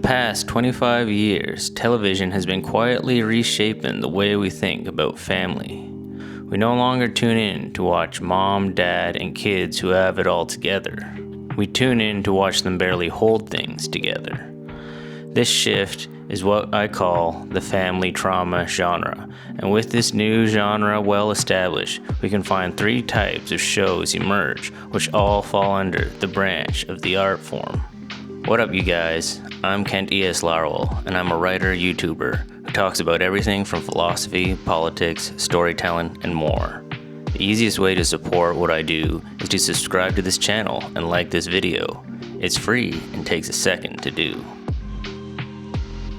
past 25 years, television has been quietly reshaping the way we think about family. We no longer tune in to watch mom, dad, and kids who have it all together. We tune in to watch them barely hold things together. This shift is what I call the family trauma genre, and with this new genre well established, we can find three types of shows emerge, which all fall under the branch of the art form. What up, you guys? I'm Kent E.S. Larwill, and I'm a writer YouTuber who talks about everything from philosophy, politics, storytelling, and more. The easiest way to support what I do is to subscribe to this channel and like this video. It's free and takes a second to do.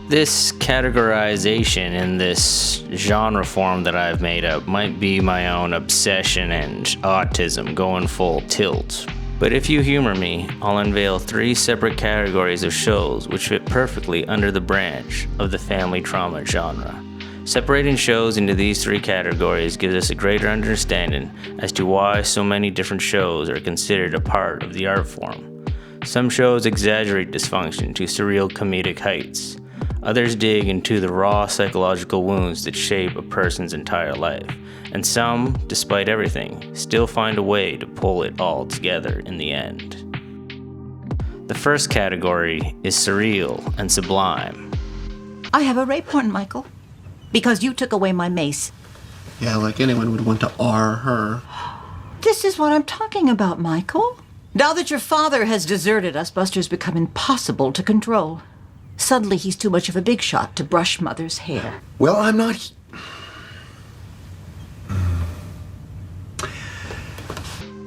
This categorization in this genre form that I've made up might be my own obsession and autism going full tilt. But if you humor me, I'll unveil three separate categories of shows which fit perfectly under the branch of the family trauma genre. Separating shows into these three categories gives us a greater understanding as to why so many different shows are considered a part of the art form. Some shows exaggerate dysfunction to surreal comedic heights. Others dig into the raw psychological wounds that shape a person's entire life. And some, despite everything, still find a way to pull it all together in the end. The first category is surreal and sublime. I have a rape warrant, Michael, because you took away my mace. Yeah, like anyone would want to R her. This is what I'm talking about, Michael. Now that your father has deserted us, Buster's become impossible to control. Suddenly he's too much of a big shot to brush Mother's hair. Well, I'm not...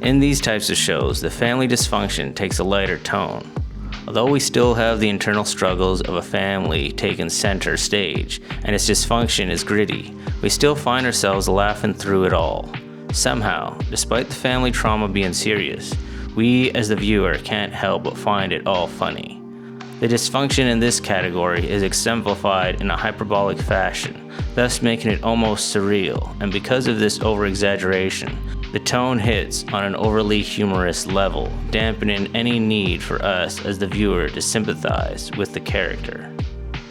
In these types of shows, the family dysfunction takes a lighter tone. Although we still have the internal struggles of a family taking center stage, and its dysfunction is gritty, we still find ourselves laughing through it all. Somehow, despite the family trauma being serious, we as the viewer can't help but find it all funny. The dysfunction in this category is exemplified in a hyperbolic fashion, thus making it almost surreal, and because of this over-exaggeration, the tone hits on an overly humorous level, dampening any need for us as the viewer to sympathize with the character.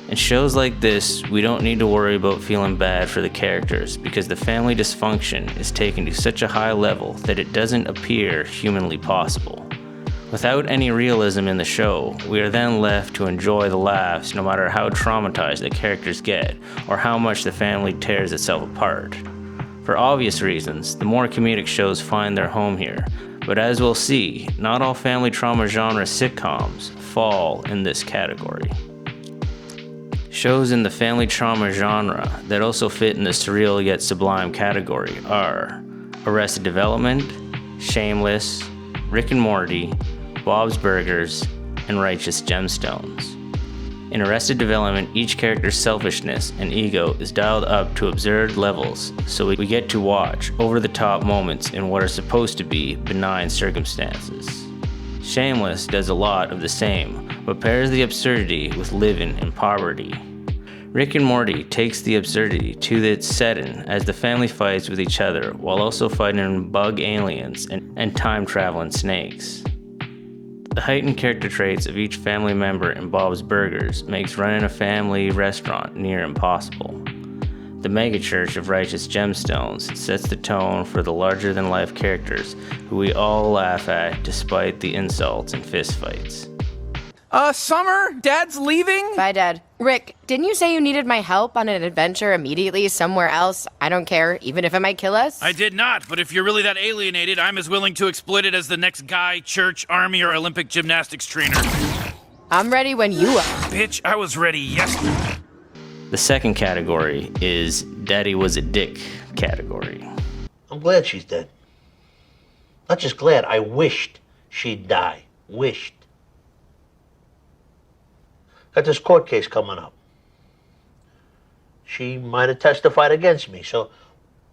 In shows like this, we don't need to worry about feeling bad for the characters because the family dysfunction is taken to such a high level that it doesn't appear humanly possible. Without any realism in the show, we are then left to enjoy the laughs no matter how traumatized the characters get or how much the family tears itself apart. For obvious reasons, the more comedic shows find their home here, but as we'll see, not all family trauma genre sitcoms fall in this category. Shows in the family trauma genre that also fit in the surreal yet sublime category are Arrested Development, Shameless, Rick and Morty, Bob's Burgers, and Righteous Gemstones. In Arrested Development, each character's selfishness and ego is dialed up to absurd levels, so we get to watch over-the-top moments in what are supposed to be benign circumstances. Shameless does a lot of the same, but pairs the absurdity with living in poverty. Rick and Morty takes the absurdity to its setting as the family fights with each other while also fighting bug aliens and time-traveling snakes. The heightened character traits of each family member in Bob's Burgers makes running a family restaurant near impossible. The megachurch of Righteous Gemstones sets the tone for the larger-than-life characters who we all laugh at despite the insults and fistfights. Summer? Dad's leaving? Bye, Dad. Rick, didn't you say you needed my help on an adventure immediately somewhere else? I don't care, even if it might kill us? I did not, but if you're really that alienated, I'm as willing to exploit it as the next guy, church, army, or Olympic gymnastics trainer. I'm ready when you are. Bitch, I was ready yesterday. The second category is Daddy Was a Dick category. I'm glad she's dead. Not just glad, I wished she'd die. Wished. Got this court case coming up. She might have testified against me, so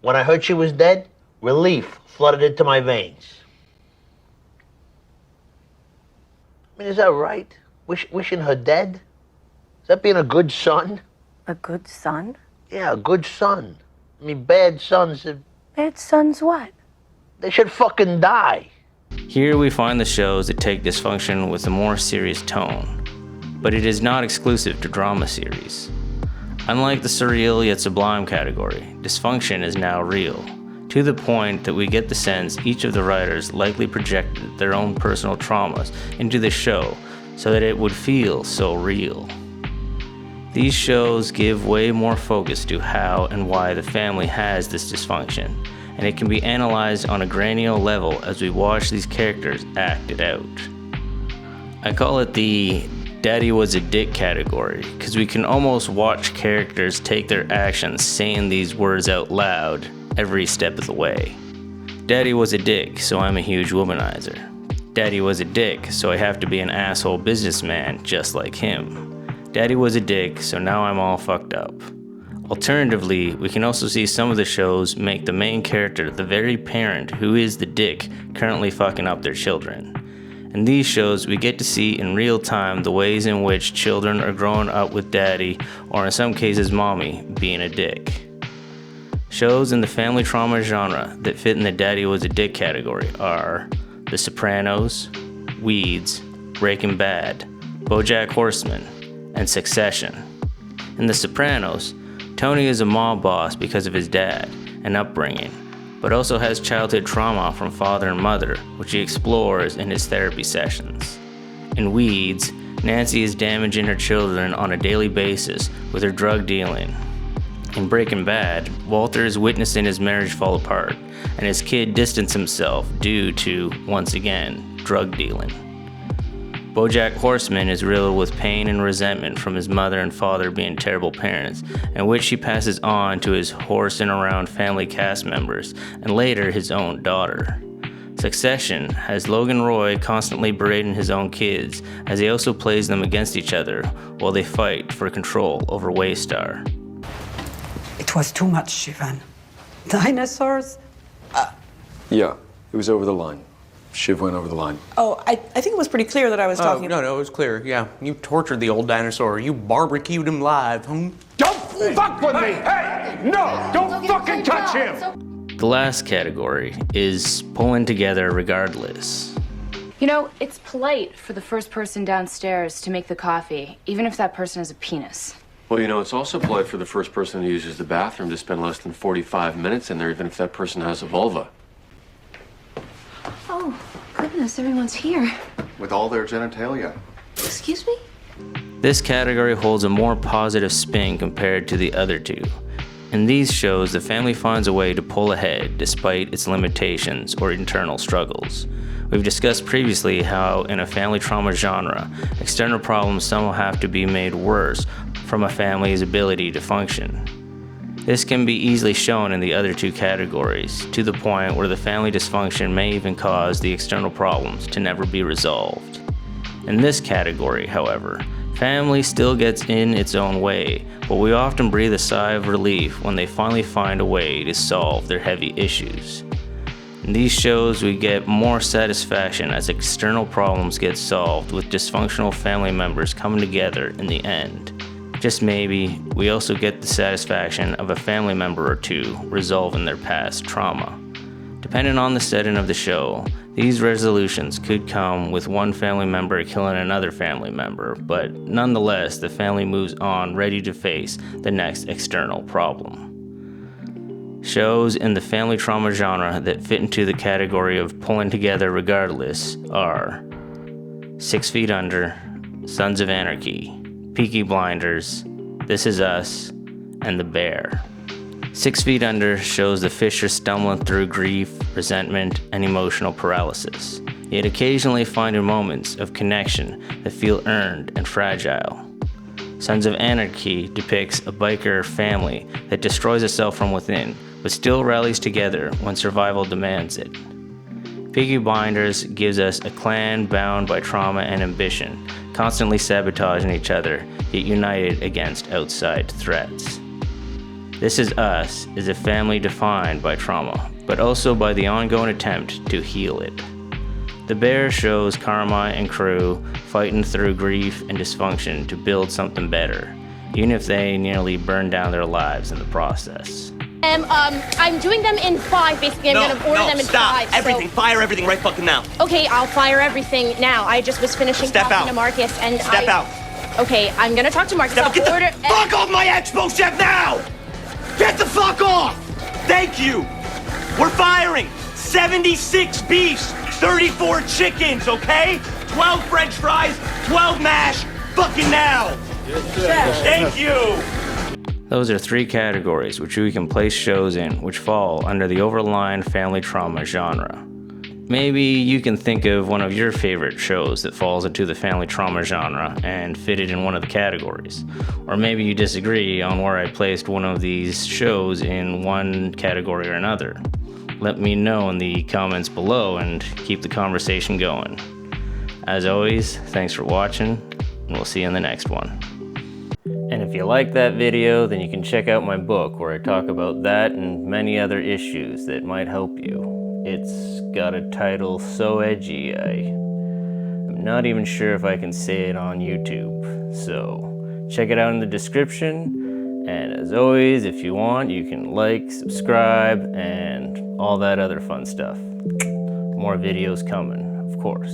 when I heard she was dead, relief flooded into my veins. I mean, is that right? Wishing her dead? Is that being a good son? A good son? Yeah, a good son. I mean, bad sons, Bad sons what? they should fucking die. Here we find the shows that take dysfunction with a more serious tone. but it is not exclusive to drama series. Unlike the surreal yet sublime category, dysfunction is now real, to the point that we get the sense each of the writers likely projected their own personal traumas into the show so that it would feel so real. These shows give way more focus to how and why the family has this dysfunction, and it can be analyzed on a granular level as we watch these characters act it out. I call it the Daddy was a dick category, because we can almost watch characters take their actions saying these words out loud every step of the way. Daddy was a dick, so I'm a huge womanizer. Daddy was a dick, so I have to be an asshole businessman just like him. Daddy was a dick, so now I'm all fucked up. Alternatively, we can also see some of the shows make the main character the very parent who is the dick currently fucking up their children. In these shows, we get to see in real time the ways in which children are growing up with daddy, or in some cases mommy, being a dick. Shows in the family trauma genre that fit in the Daddy was a dick category are The Sopranos, Weeds, Breaking Bad, BoJack Horseman, and Succession. In The Sopranos, Tony is a mob boss because of his dad and upbringing, but also has childhood trauma from father and mother, which he explores in his therapy sessions. In Weeds, Nancy is damaging her children on a daily basis with her drug dealing. In Breaking Bad, Walter is witnessing his marriage fall apart, and his kid distance himself due to, once again, drug dealing. BoJack Horseman is riddled with pain and resentment from his mother and father being terrible parents, and which he passes on to his horsing around family cast members, and later his own daughter. Succession has Logan Roy constantly berating his own kids, as he also plays them against each other while they fight for control over Waystar. It was too much, Shivan. Dinosaurs? Yeah, it was over the line. Shiv went over the line. Oh, I think it was pretty clear that I was talking about... No, it was clear, yeah. You tortured the old dinosaur. You barbecued him live, Don't fuck with me! Hey! No! Don't fucking touch him! The last category is pulling together regardless. You know, it's polite for the first person downstairs to make the coffee, even if that person has a penis. Well, you know, it's also polite for the first person who uses the bathroom to spend less than 45 minutes in there, even if that person has a vulva. Oh, goodness, everyone's here. With all their genitalia. Excuse me? This category holds a more positive spin compared to the other two. In these shows, the family finds a way to pull ahead despite its limitations or internal struggles. We've discussed previously how in a family trauma genre, external problems somehow have to be made worse from a family's ability to function. This can be easily shown in the other two categories, to the point where the family dysfunction may even cause the external problems to never be resolved. In this category, however, family still gets in its own way, but we often breathe a sigh of relief when they finally find a way to solve their heavy issues. In these shows, we get more satisfaction as external problems get solved with dysfunctional family members coming together in the end. Just maybe, we also get the satisfaction of a family member or two resolving their past trauma. Depending on the setting of the show, these resolutions could come with one family member killing another family member, but nonetheless, the family moves on ready to face the next external problem. Shows in the family trauma genre that fit into the category of pulling together regardless are 6 Feet Under, Sons of Anarchy, Peaky Blinders, This Is Us, and The Bear. 6 Feet Under shows the Fisher stumbling through grief, resentment, and emotional paralysis, yet occasionally finding moments of connection that feel earned and fragile. Sons of Anarchy depicts a biker family that destroys itself from within, but still rallies together when survival demands it. Peaky Blinders gives us a clan bound by trauma and ambition, constantly sabotaging each other, yet united against outside threats. This Is Us is a family defined by trauma, but also by the ongoing attempt to heal it. The Bear shows Karma and crew fighting through grief and dysfunction to build something better, even if they nearly burn down their lives in the process. I'm doing them in 5, basically. I'm gonna order them in 5. Stop! Everything! So... Fire everything right fucking now. Okay, I'll fire everything now. I just was finishing Step talking out. to Marcus and Step out. Okay, I'm gonna talk to Marcus. Now I'll get the order. fuck off my expo chef now! Get the fuck off! Thank you! We're firing 76 beefs, 34 chickens, okay? 12 french fries, 12 mash, fucking now! Thank you! Those are 3 categories which we can place shows in which fall under the overlying family trauma genre. Maybe you can think of one of your favorite shows that falls into the family trauma genre and fit it in one of the categories. Or maybe you disagree on where I placed one of these shows in one category or another. Let me know in the comments below and keep the conversation going. As always, thanks for watching, and we'll see you in the next one. And if you like that video, then you can check out my book where I talk about that and many other issues that might help you. It's got a title so edgy, I'm not even sure if I can say it on YouTube. So check it out in the description. And as always, if you want, you can like, subscribe, and all that other fun stuff. More videos coming, of course.